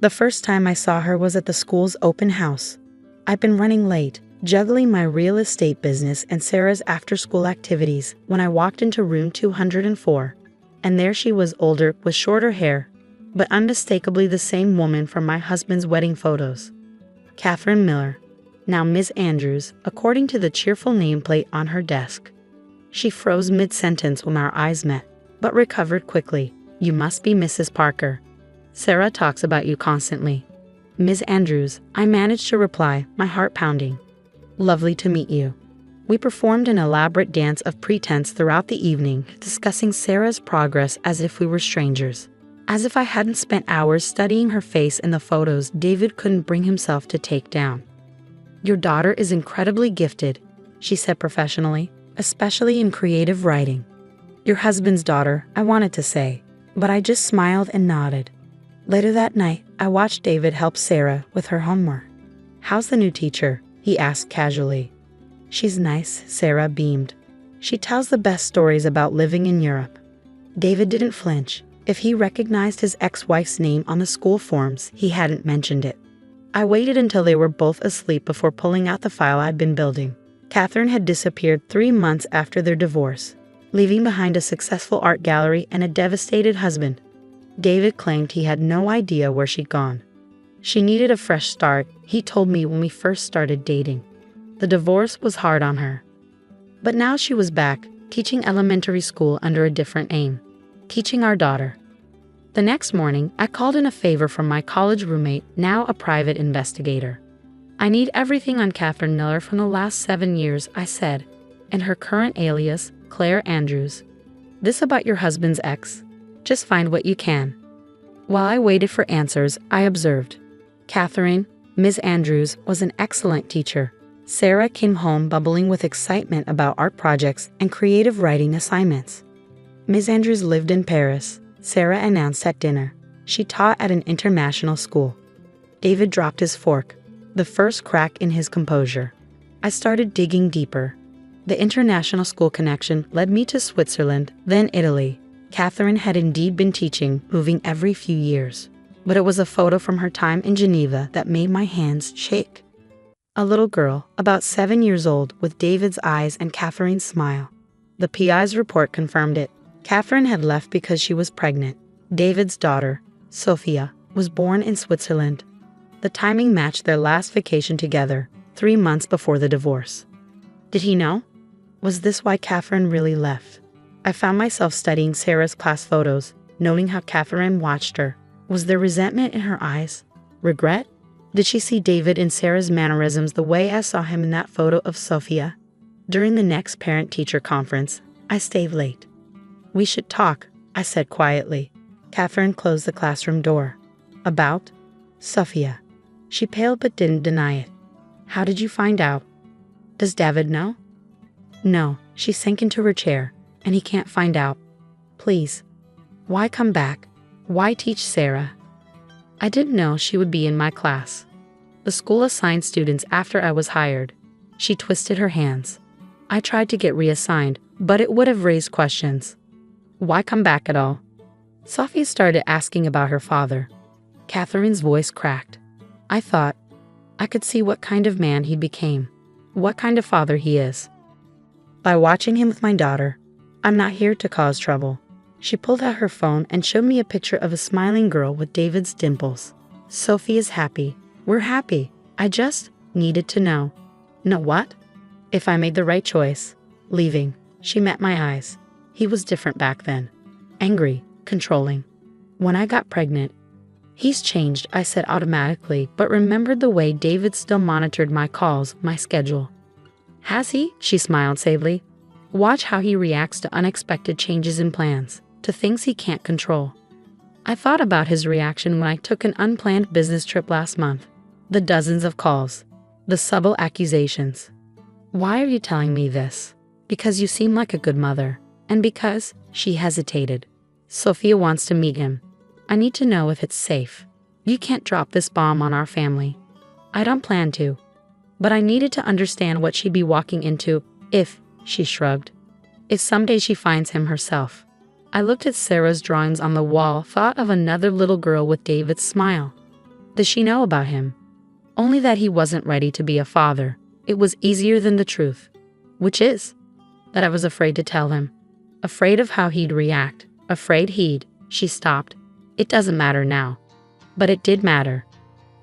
The first time I saw her was at the school's open house. I'd been running late, juggling my real estate business and Sarah's after-school activities when I walked into room 204. And there she was, older, with shorter hair, but unmistakably the same woman from my husband's wedding photos. Catherine Miller, now Ms. Andrews, according to the cheerful nameplate on her desk. She froze mid-sentence when our eyes met, but recovered quickly. You must be Mrs. Parker. Sarah talks about you constantly. Ms. Andrews, I managed to reply, my heart pounding. Lovely to meet you. We performed an elaborate dance of pretense throughout the evening, discussing Sarah's progress as if we were strangers. As if I hadn't spent hours studying her face in the photos David couldn't bring himself to take down. Your daughter is incredibly gifted, she said professionally, especially in creative writing. Your husband's daughter, I wanted to say, but I just smiled and nodded. Later that night, I watched David help Sarah with her homework. How's the new teacher? He asked casually. She's nice, Sarah beamed. She tells the best stories about living in Europe. David didn't flinch. If he recognized his ex-wife's name on the school forms, he hadn't mentioned it. I waited until they were both asleep before pulling out the file I'd been building. Catherine had disappeared 3 months after their divorce, leaving behind a successful art gallery and a devastated husband. David claimed he had no idea where she'd gone. She needed a fresh start, he told me when we first started dating. The divorce was hard on her. But now she was back, teaching elementary school under a different aim. Teaching our daughter. The next morning, I called in a favor from my college roommate, now a private investigator. I need everything on Catherine Miller from the last 7 years, I said, and her current alias, Claire Andrews. This about your husband's ex? Just find what you can. While I waited for answers, I observed. Catherine, Ms. Andrews, was an excellent teacher. Sarah came home bubbling with excitement about art projects and creative writing assignments. Ms. Andrews lived in Paris, Sarah announced at dinner. She taught at an international school. David dropped his fork, the first crack in his composure. I started digging deeper. The international school connection led me to Switzerland, then Italy. Catherine had indeed been teaching, moving every few years. But it was a photo from her time in Geneva that made my hands shake. A little girl, about 7 years old, with David's eyes and Catherine's smile. The PI's report confirmed it. Catherine had left because she was pregnant. David's daughter, Sophia, was born in Switzerland. The timing matched their last vacation together, 3 months before the divorce. Did he know? Was this why Catherine really left? I found myself studying Sarah's class photos, noting how Catherine watched her. Was there resentment in her eyes? Regret? Did she see David in Sarah's mannerisms the way I saw him in that photo of Sophia? During the next parent-teacher conference, I stayed late. We should talk, I said quietly. Catherine closed the classroom door. About? Sophia. She paled but didn't deny it. How did you find out? Does David know? No, she sank into her chair, and he can't find out. Please. Why come back? Why teach Sarah? I didn't know she would be in my class. The school assigned students after I was hired. She twisted her hands. I tried to get reassigned, but it would have raised questions. Why come back at all? Sophia started asking about her father. Catherine's voice cracked. I thought, I could see what kind of man he became, what kind of father he is. By watching him with my daughter, I'm not here to cause trouble. She pulled out her phone and showed me a picture of a smiling girl with David's dimples. Sophie is happy. We're happy. I just needed to know. Know what? If I made the right choice. Leaving. She met my eyes. He was different back then. Angry, controlling. When I got pregnant, he's changed, I said automatically, but remembered the way David still monitored my calls, my schedule. Has he? She smiled sadly. Watch how he reacts to unexpected changes in plans, to things he can't control. I thought about his reaction when I took an unplanned business trip last month. The dozens of calls. The subtle accusations. Why are you telling me this? Because you seem like a good mother. And because, she hesitated. Sophia wants to meet him. I need to know if it's safe. You can't drop this bomb on our family. I don't plan to. But I needed to understand what she'd be walking into if, she shrugged. If someday she finds him herself. I looked at Sarah's drawings on the wall, thought of another little girl with David's smile. Does she know about him? Only that he wasn't ready to be a father. It was easier than the truth. Which is that I was afraid to tell him. Afraid of how he'd react. Afraid he'd. She stopped. It doesn't matter now. But it did matter.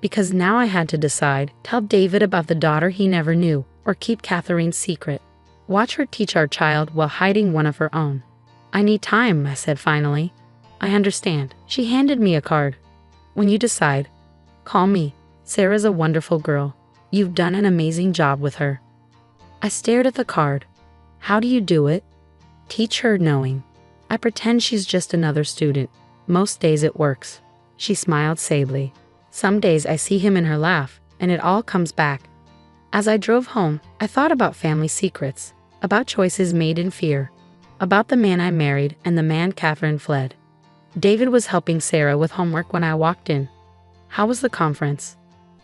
Because now I had to decide, tell David about the daughter he never knew, or keep Catherine's secret. Watch her teach our child while hiding one of her own. I need time, I said finally. I understand. She handed me a card. When you decide, call me. Sarah's a wonderful girl. You've done an amazing job with her. I stared at the card. How do you do it? Teach her knowing. I pretend she's just another student. Most days it works. She smiled sadly. Some days I see him in her laugh, and it all comes back. As I drove home, I thought about family secrets, about choices made in fear, about the man I married and the man Catherine fled. David was helping Sarah with homework when I walked in. How was the conference?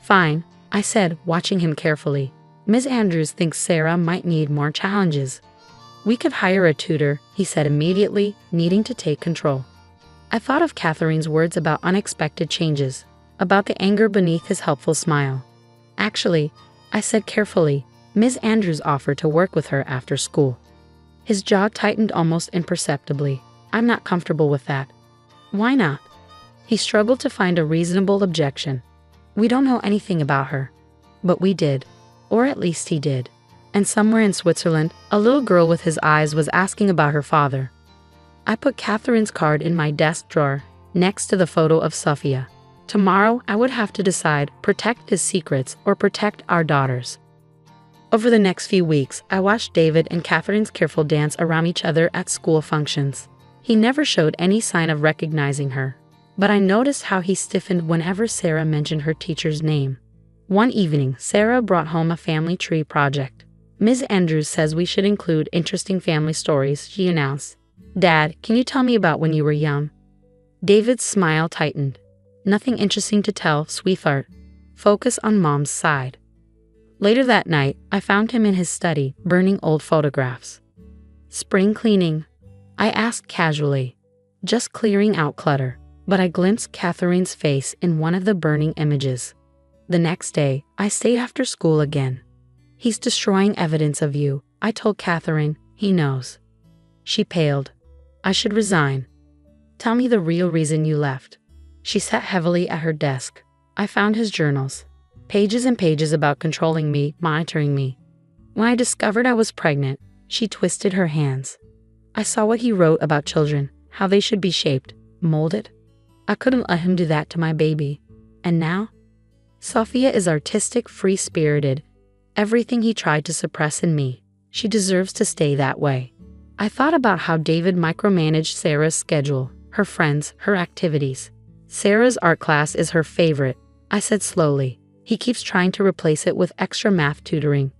Fine, I said, watching him carefully. Ms. Andrews thinks Sarah might need more challenges. We could hire a tutor, he said immediately, needing to take control. I thought of Catherine's words about unexpected changes, about the anger beneath his helpful smile. Actually, I said carefully, Ms. Andrews offered to work with her after school. His jaw tightened almost imperceptibly. I'm not comfortable with that. Why not? He struggled to find a reasonable objection. We don't know anything about her. But we did. Or at least he did. And somewhere in Switzerland, a little girl with his eyes was asking about her father. I put Catherine's card in my desk drawer, next to the photo of Sophia. Tomorrow, I would have to decide, protect his secrets or protect our daughters. Over the next few weeks, I watched David and Catherine's careful dance around each other at school functions. He never showed any sign of recognizing her. But I noticed how he stiffened whenever Sarah mentioned her teacher's name. One evening, Sarah brought home a family tree project. Ms. Andrews says we should include interesting family stories, she announced. Dad, can you tell me about when you were young? David's smile tightened. Nothing interesting to tell, sweetheart. Focus on Mom's side. Later that night, I found him in his study, burning old photographs. Spring cleaning? I asked casually. Just clearing out clutter. But I glimpsed Catherine's face in one of the burning images. The next day, I stayed after school again. He's destroying evidence of you, I told Catherine. He knows. She paled. I should resign. Tell me the real reason you left. She sat heavily at her desk. I found his journals. Pages and pages about controlling me, monitoring me. When I discovered I was pregnant, she twisted her hands. I saw what he wrote about children, how they should be shaped, molded. I couldn't let him do that to my baby. And now? Sophia is artistic, free-spirited. Everything he tried to suppress in me. She deserves to stay that way. I thought about how David micromanaged Sarah's schedule, her friends, her activities. Sarah's art class is her favorite, I said slowly. He keeps trying to replace it with extra math tutoring.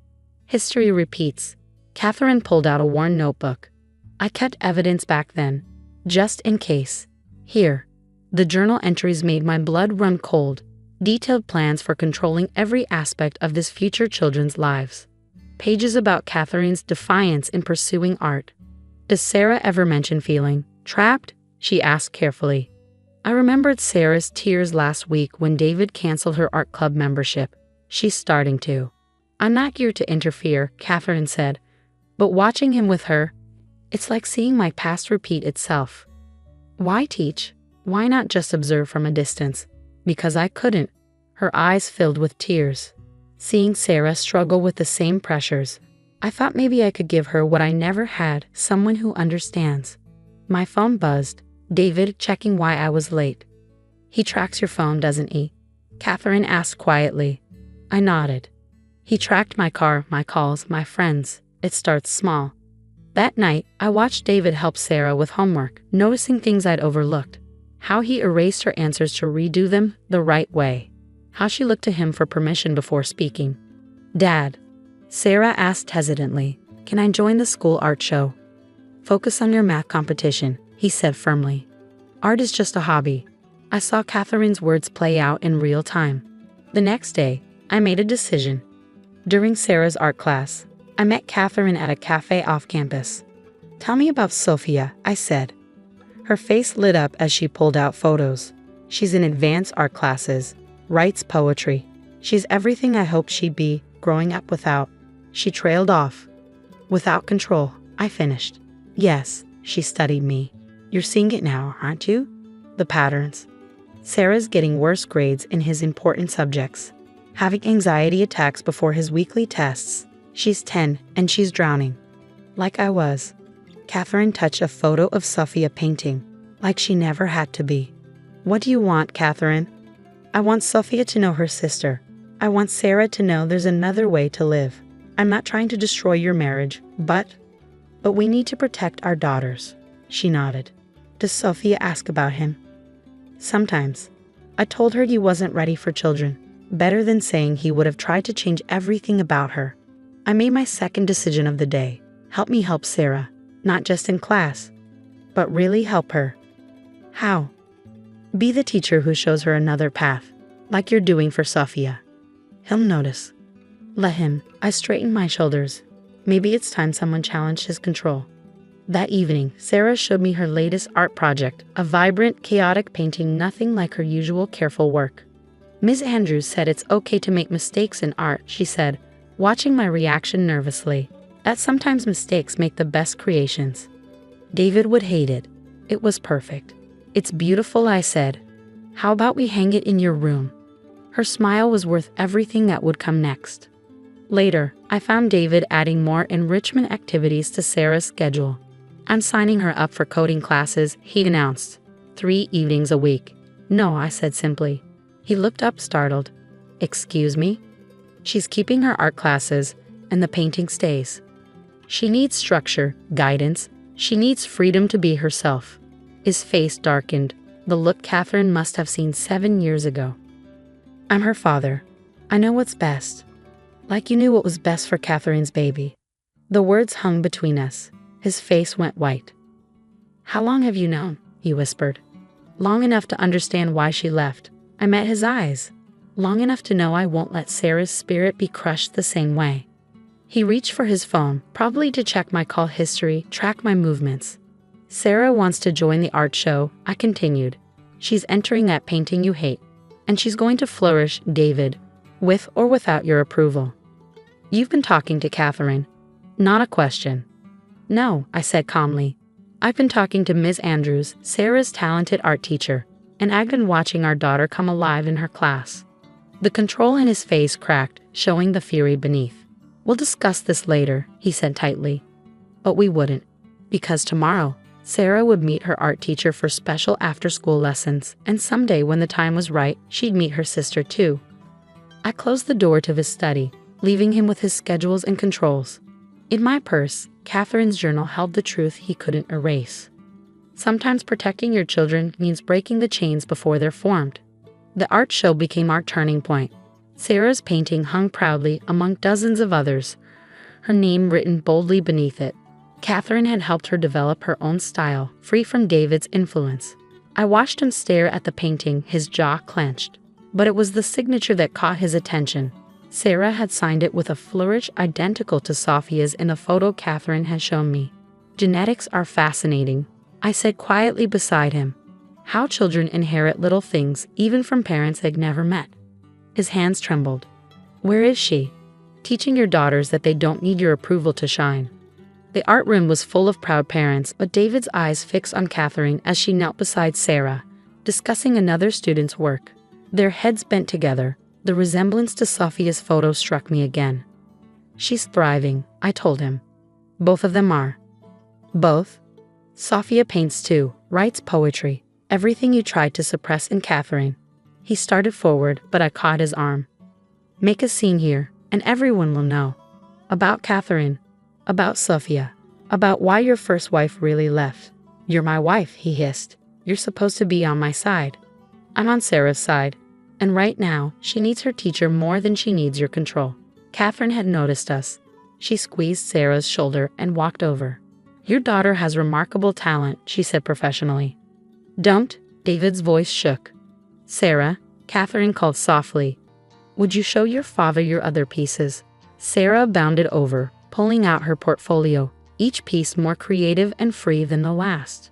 History repeats. Catherine pulled out a worn notebook. I kept evidence back then, just in case. Here. The journal entries made my blood run cold. Detailed plans for controlling every aspect of this future children's lives. Pages about Catherine's defiance in pursuing art. Does Sarah ever mention feeling trapped? She asked carefully. I remembered Sarah's tears last week when David canceled her art club membership. She's starting to. I'm not here to interfere, Catherine said. But watching him with her, it's like seeing my past repeat itself. Why teach? Why not just observe from a distance? Because I couldn't. Her eyes filled with tears. Seeing Sarah struggle with the same pressures, I thought maybe I could give her what I never had, someone who understands. My phone buzzed. David checking why I was late. He tracks your phone, doesn't he? Catherine asked quietly. I nodded. He tracked my car, my calls, my friends. It starts small. That night, I watched David help Sarah with homework, noticing things I'd overlooked. How he erased her answers to redo them the right way. How she looked to him for permission before speaking. Dad, Sarah asked hesitantly, can I join the school art show? Focus on your math competition, he said firmly. Art is just a hobby. I saw Catherine's words play out in real time. The next day, I made a decision. During Sarah's art class, I met Catherine at a cafe off campus. Tell me about Sophia, I said. Her face lit up as she pulled out photos. She's in advanced art classes. writes poetry. She's everything I hoped she'd be, growing up without. She trailed off. Without control, I finished. Yes, she studied me. You're seeing it now, aren't you? The patterns. Sarah's getting worse grades in his important subjects. Having anxiety attacks before his weekly tests. She's 10 and she's drowning. Like I was. Catherine touched a photo of Sophia painting, like she never had to be. What do you want, Catherine? I want Sophia to know her sister. I want Sarah to know there's another way to live. I'm not trying to destroy your marriage, but we need to protect our daughters. She nodded. Does Sophia ask about him? Sometimes. I told her he wasn't ready for children. Better than saying he would have tried to change everything about her. I made my second decision of the day. Help me help Sarah, not just in class, but really help her. How? Be the teacher who shows her another path, like you're doing for Sophia. He'll notice. Let him. I straightened my shoulders. Maybe it's time someone challenged his control. That evening, Sarah showed me her latest art project, a vibrant, chaotic painting nothing like her usual careful work. Ms. Andrews said it's okay to make mistakes in art, she said, watching my reaction nervously. That sometimes mistakes make the best creations. David would hate it. It was perfect. It's beautiful, I said. How about we hang it in your room? Her smile was worth everything that would come next. Later, I found David adding more enrichment activities to Sarah's schedule. I'm signing her up for coding classes, he announced. 3 evenings a week. No, I said simply. He looked up startled. Excuse me? She's keeping her art classes, and the painting stays. She needs structure, guidance. She needs freedom to be herself. His face darkened, the look Catherine must have seen 7 years ago. I'm her father. I know what's best. Like you knew what was best for Catherine's baby. The words hung between us. His face went white. How long have you known? He whispered. Long enough to understand why she left. I met his eyes. Long enough to know I won't let Sarah's spirit be crushed the same way. He reached for his phone, probably to check my call history, track my movements. Sarah wants to join the art show, I continued. She's entering that painting you hate. And she's going to flourish, David, with or without your approval. You've been talking to Catherine. Not a question. No, I said calmly. I've been talking to Ms. Andrews, Sarah's talented art teacher, and I've been watching our daughter come alive in her class. The control in his face cracked, showing the fury beneath. We'll discuss this later, he said tightly. But we wouldn't, because tomorrow, Sarah would meet her art teacher for special after-school lessons, and someday when the time was right, she'd meet her sister too. I closed the door to his study, leaving him with his schedules and controls. In my purse, Catherine's journal held the truth he couldn't erase. Sometimes protecting your children means breaking the chains before they're formed. The art show became our turning point. Sarah's painting hung proudly among dozens of others, her name written boldly beneath it. Catherine had helped her develop her own style, free from David's influence. I watched him stare at the painting, his jaw clenched. But it was the signature that caught his attention. Sarah had signed it with a flourish identical to Sophia's in the photo Catherine had shown me. Genetics are fascinating, I said quietly beside him. How children inherit little things, even from parents they've never met. His hands trembled. Where is she? Teaching your daughters that they don't need your approval to shine. The art room was full of proud parents, but David's eyes fixed on Catherine as she knelt beside Sarah, discussing another student's work. Their heads bent together. The resemblance to Sophia's photo struck me again. She's thriving, I told him. Both of them are. Both? Sophia paints too, writes poetry, everything you tried to suppress in Catherine. He started forward, but I caught his arm. Make a scene here, and everyone will know. About Catherine. About Sophia. About why your first wife really left. You're my wife, he hissed. You're supposed to be on my side. I'm on Sarah's side. And right now, she needs her teacher more than she needs your control. Catherine had noticed us. She squeezed Sarah's shoulder and walked over. Your daughter has remarkable talent, she said professionally. Don't, David's voice shook. Sarah, Catherine called softly. Would you show your father your other pieces? Sarah bounded over, pulling out her portfolio, each piece more creative and free than the last.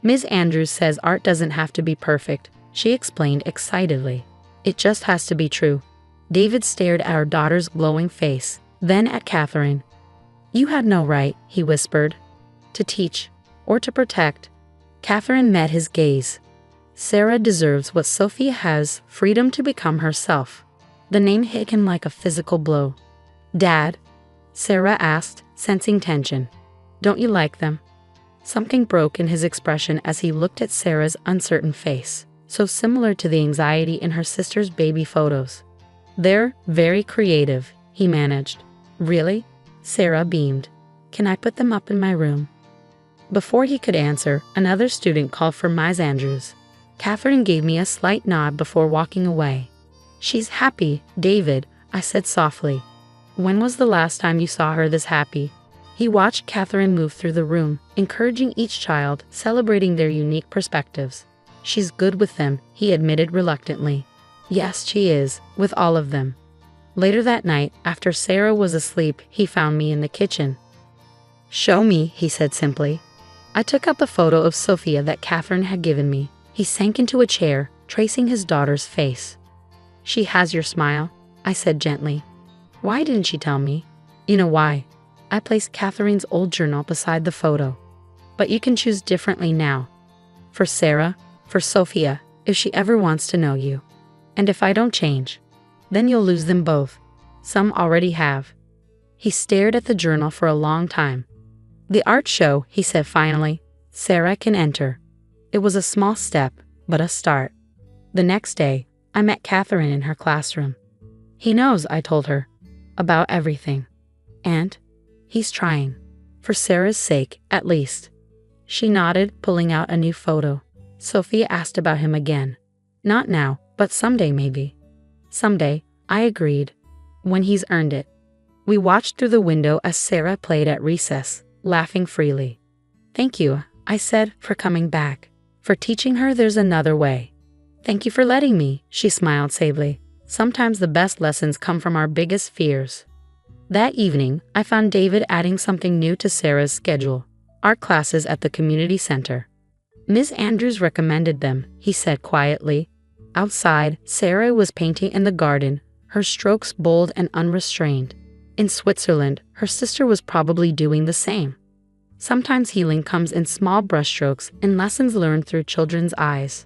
Ms. Andrews says art doesn't have to be perfect, she explained excitedly. It just has to be true. David stared at our daughter's glowing face, then at Catherine. You had no right, he whispered, to teach or to protect. Catherine met his gaze. Sarah deserves what Sophia has, freedom to become herself. The name hit him like a physical blow. Dad? Sarah asked, sensing tension. Don't you like them? Something broke in his expression as he looked at Sarah's uncertain face, so similar to the anxiety in her sister's baby photos. They're very creative, he managed. Really? Sarah beamed. Can I put them up in my room? Before he could answer, another student called for Ms. Andrews. Catherine gave me a slight nod before walking away. She's happy, David, I said softly. When was the last time you saw her this happy? He watched Catherine move through the room, encouraging each child, celebrating their unique perspectives. She's good with them, he admitted reluctantly. Yes, she is, with all of them. Later that night, after Sarah was asleep, he found me in the kitchen. Show me, he said simply. I took up a photo of Sophia that Catherine had given me. He sank into a chair, tracing his daughter's face. She has your smile, I said gently. Why didn't she tell me? You know why. I placed Catherine's old journal beside the photo. But you can choose differently now. For Sarah, for Sophia, if she ever wants to know you. And if I don't change, then you'll lose them both. Some already have. He stared at the journal for a long time. The art show, he said finally. Sarah can enter. It was a small step, but a start. The next day, I met Catherine in her classroom. He knows, I told her, about everything. And he's trying. For Sarah's sake, at least. She nodded, pulling out a new photo. Sophia asked about him again. Not now, but someday maybe. Someday, I agreed. When he's earned it. We watched through the window as Sarah played at recess, laughing freely. Thank you, I said, for coming back. For teaching her there's another way. Thank you for letting me, she smiled sadly. Sometimes the best lessons come from our biggest fears. That evening, I found David adding something new to Sarah's schedule. Art classes at the community center. Ms. Andrews recommended them, he said quietly. Outside, Sarah was painting in the garden, her strokes bold and unrestrained. In Switzerland, her sister was probably doing the same. Sometimes healing comes in small brushstrokes and lessons learned through children's eyes.